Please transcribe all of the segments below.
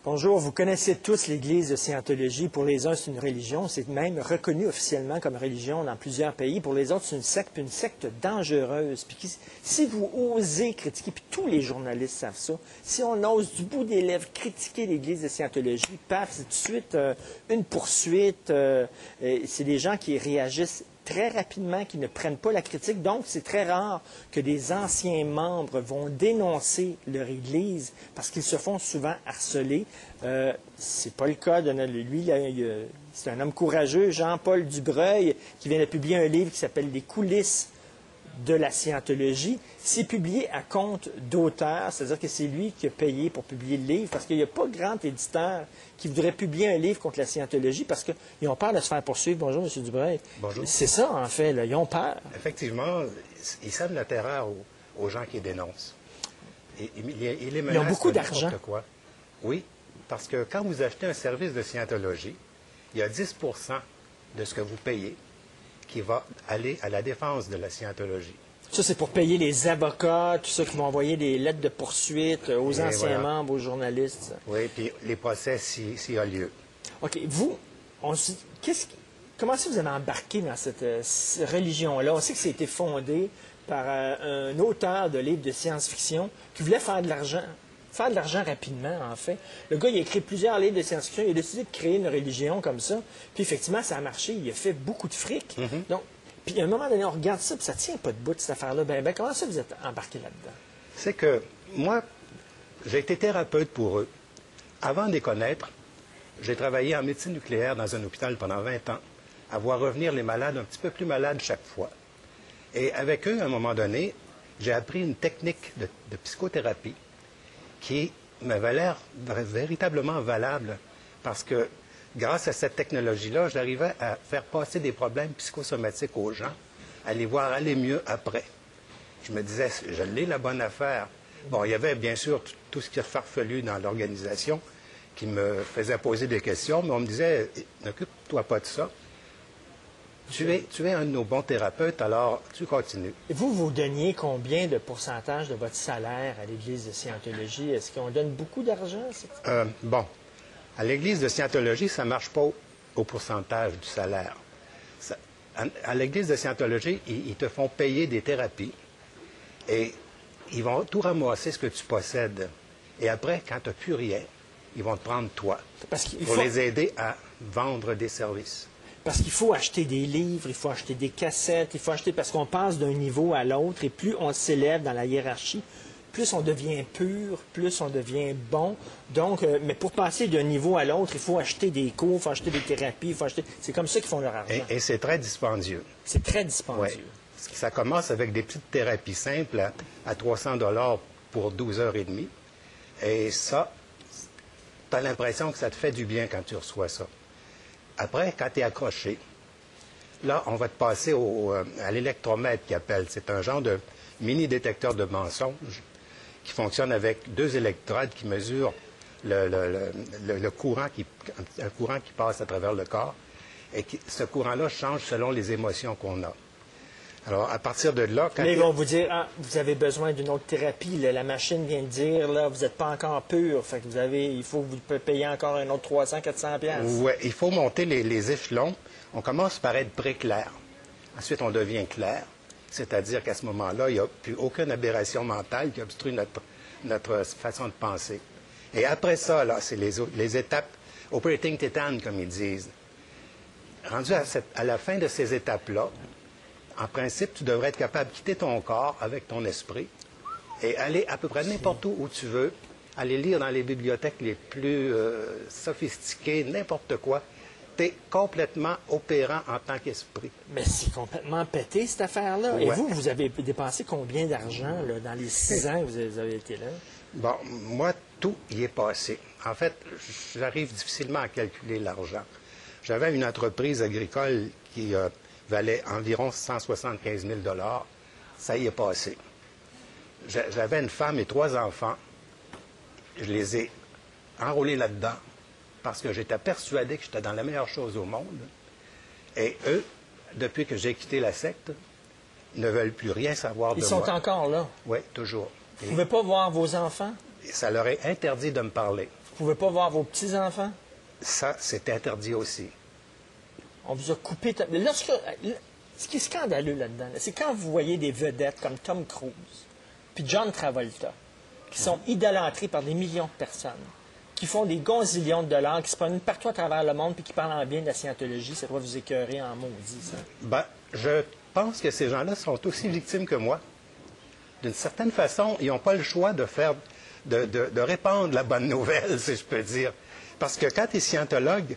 Bonjour, vous connaissez tous l'Église de Scientologie. Pour les uns, c'est une religion. C'est même reconnu officiellement comme religion dans plusieurs pays. Pour les autres, c'est une secte dangereuse. Puis si vous osez critiquer, puis tous les journalistes savent ça, si on ose du bout des lèvres critiquer l'Église de Scientologie, paf, c'est tout de suite une poursuite. C'est des gens qui réagissent très rapidement, qui ne prennent pas la critique. Donc, c'est très rare que des anciens membres vont dénoncer leur Église parce qu'ils se font souvent harceler. C'est pas le cas de lui. C'est un homme courageux, Jean-Paul Dubreuil, qui vient de publier un livre qui s'appelle « Les coulisses de la Scientologie ». C'est publié à compte d'auteur, c'est-à-dire que c'est lui qui a payé pour publier le livre, parce qu'il n'y a pas grand éditeur qui voudrait publier un livre contre la Scientologie, parce qu'ils ont peur de se faire poursuivre. Bonjour, M. Dubreuil. Bonjour. C'est ça, en fait, là, ils ont peur. Effectivement, ils sèment la terreur aux gens qui dénoncent. Et, ils ont beaucoup d'argent. Oui, parce que quand vous achetez un service de Scientologie, il y a 10 de ce que vous payez qui va aller à la défense de la Scientologie. Ça, c'est pour payer les avocats, tout ça, qui vont envoyer des lettres de poursuite aux anciens membres, aux journalistes. Oui, puis les procès s'il y a lieu. OK. Vous, comment est-ce que vous avez embarqué dans cette religion-là? On sait que ça a été fondé par un auteur de livres de science-fiction qui voulait faire de l'argent. Faire de l'argent rapidement, en fait. Le gars, il a écrit plusieurs livres de science-fiction. Il a décidé de créer une religion comme ça. Puis, effectivement, ça a marché. Il a fait beaucoup de fric. Donc, puis, à un moment donné, on regarde ça, puis ça tient pas debout, cette affaire-là. Ben, comment ça vous êtes embarqué là-dedans? C'est que, moi, j'ai été thérapeute pour eux. Avant de les connaître, j'ai travaillé en médecine nucléaire dans un hôpital pendant 20 ans, à voir revenir les malades un petit peu plus malades chaque fois. Et avec eux, à un moment donné, j'ai appris une technique de psychothérapie qui m'avait l'air véritablement valable parce que grâce à cette technologie-là, j'arrivais à faire passer des problèmes psychosomatiques aux gens, à les voir aller mieux après. Je me disais, je l'ai la bonne affaire. Bon, il y avait bien sûr tout ce qui est farfelu dans l'organisation qui me faisait poser des questions, mais on me disait, n'occupe-toi pas de ça. Tu es un de nos bons thérapeutes, alors tu continues. Et vous donniez combien de pourcentage de votre salaire à l'Église de Scientologie? Est-ce qu'on donne beaucoup d'argent? Bon, à l'Église de Scientologie, ça ne marche pas au pourcentage du salaire. À l'Église de Scientologie, ils te font payer des thérapies et ils vont tout ramasser ce que tu possèdes. Et après, quand tu n'as plus rien, ils vont te prendre toi pour les aider à vendre des services. Parce qu'il faut acheter des livres, il faut acheter des cassettes, il faut acheter parce qu'on passe d'un niveau à l'autre et plus on s'élève dans la hiérarchie, plus on devient pur, plus on devient bon. Donc, mais pour passer d'un niveau à l'autre, il faut acheter des cours, il faut acheter des thérapies, il faut acheter... C'est comme ça qu'ils font leur argent. Et c'est très dispendieux. C'est très dispendieux. Ouais. Ça commence avec des petites thérapies simples à 300 $ pour 12 heures et demie. Et ça, tu as l'impression que ça te fait du bien quand tu reçois ça. Après, quand tu es accroché, là, on va te passer à l'électromètre qui appelle. C'est un genre de mini-détecteur de mensonges qui fonctionne avec 2 électrodes qui mesurent le courant un courant qui passe à travers le corps. Et ce courant-là change selon les émotions qu'on a. Alors, à partir de là... Mais ils vont vous dire, vous avez besoin d'une autre thérapie. Là, la machine vient de dire, là, vous n'êtes pas encore pur. Fait que il faut que vous payiez encore un autre 300, 400 $. Oui, il faut monter les échelons. On commence par être pré-clair. Ensuite, on devient clair. C'est-à-dire qu'à ce moment-là, il n'y a plus aucune aberration mentale qui obstrue notre façon de penser. Et après ça, là, c'est les étapes operating Titan, comme ils disent. Rendu à la fin de ces étapes-là, en principe, tu devrais être capable de quitter ton corps avec ton esprit et aller à peu près n'importe où tu veux, aller lire dans les bibliothèques les plus sophistiquées, n'importe quoi. Tu es complètement opérant en tant qu'esprit. Mais c'est complètement pété, cette affaire-là. Ouais. Et vous avez dépensé combien d'argent dans les 6 ans que vous avez été là? Bon, moi, tout y est passé. En fait, j'arrive difficilement à calculer l'argent. J'avais une entreprise agricole qui... valait environ 175 000 $. Ça y est passé. J'avais une femme et 3 enfants. Je les ai enrôlés là-dedans parce que j'étais persuadé que j'étais dans la meilleure chose au monde. Et eux, depuis que j'ai quitté la secte, ne veulent plus rien savoir de moi. Ils sont encore là? Oui, toujours. Vous ne pouvez pas voir vos enfants? Ça leur est interdit de me parler. Vous pouvez pas voir vos petits-enfants? Ça, c'est interdit aussi. On vous a coupé... Mais là, ce qui est scandaleux là-dedans, c'est quand vous voyez des vedettes comme Tom Cruise puis John Travolta, qui sont idolâtrés par des millions de personnes, qui font des gonzillions de dollars, qui se promènent partout à travers le monde puis qui parlent en bien de la scientologie, ça doit vous écœurer en maudit, ça. Ben, je pense que ces gens-là sont aussi victimes que moi. D'une certaine façon, ils n'ont pas le choix de faire, de répandre la bonne nouvelle, si je peux dire. Parce que quand tu es scientologue,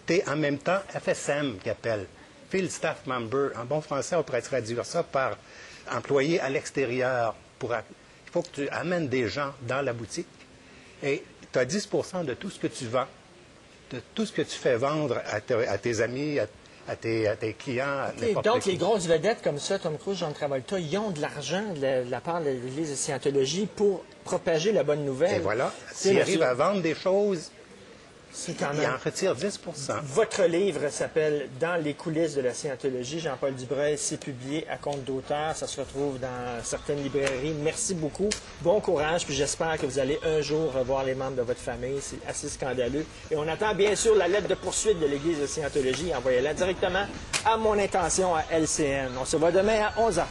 tu es en même temps FSM, qu'ils appellent. Field Staff Member. En bon français, on pourrait traduire ça par employé à l'extérieur. Il faut que tu amènes des gens dans la boutique. Et tu as 10 de tout ce que tu vends, de tout ce que tu fais vendre à tes amis, à tes clients, à n'importe Donc, qui. les grosses vedettes comme ça, Tom Cruise, John Travolta, ils ont de l'argent de la part de l'Église de Scientologie pour propager la bonne nouvelle. Et voilà. C'est S'ils monsieur- arrivent à vendre des choses, C'est quand ils même... en retirent 10 Votre livre s'appelle « Dans les coulisses de la Scientologie ». Jean-Paul Dubreuil, c'est publié à compte d'auteur. Ça se retrouve dans certaines librairies. Merci beaucoup. Bon courage. Puis j'espère que vous allez un jour revoir les membres de votre famille. C'est assez scandaleux. Et on attend bien sûr la lettre de poursuite de l'Église de Scientologie. Envoyez-la directement à mon intention à LCN. On se voit demain à 11h30.